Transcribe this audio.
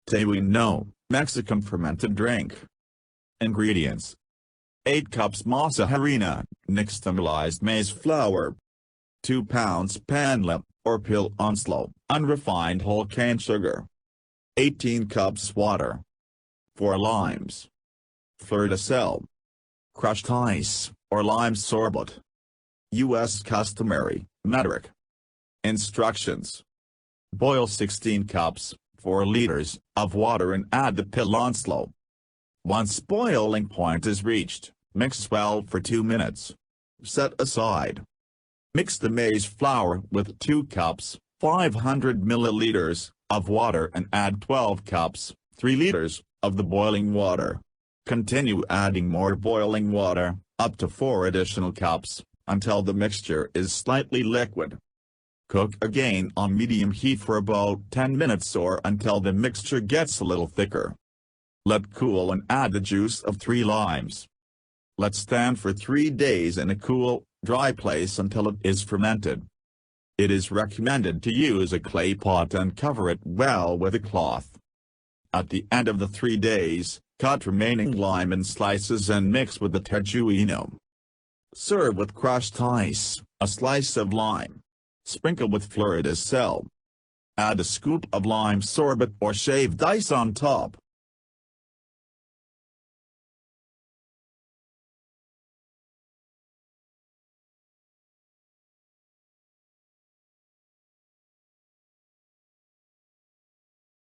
Tejuino, Mexican fermented drink. Ingredients: 8 cups masa harina, nixtamalized maize flour. 2 pounds panela, or piloncillo, unrefined whole cane sugar. 18 cups water. 4 limes. Fleur de sel. Crushed ice, or lime sorbet. U.S. Customary, metric. Instructions: boil 16 cups, 4 liters, of water and add the piloncillo. Once boiling point is reached, mix well for 2 minutes. Set aside. Mix the maize flour with 2 cups, 500 milliliters, of water and add 12 cups, 3 liters, of the boiling water. Continue adding more boiling water, up to 4 additional cups, until the mixture is slightly liquid. Cook again on medium heat for about 10 minutes or until the mixture gets a little thicker. Let cool and add the juice of 3 limes. Let stand for 3 days in a cool, dry place until it is fermented. It is recommended to use a clay pot and cover it well with a cloth. At the end of the 3 days, cut remaining lime in slices and mix with the tejuino. Serve with crushed ice, a slice of lime. Sprinkle with fleur de sel. Add a scoop of lime sorbet or shaved ice on top.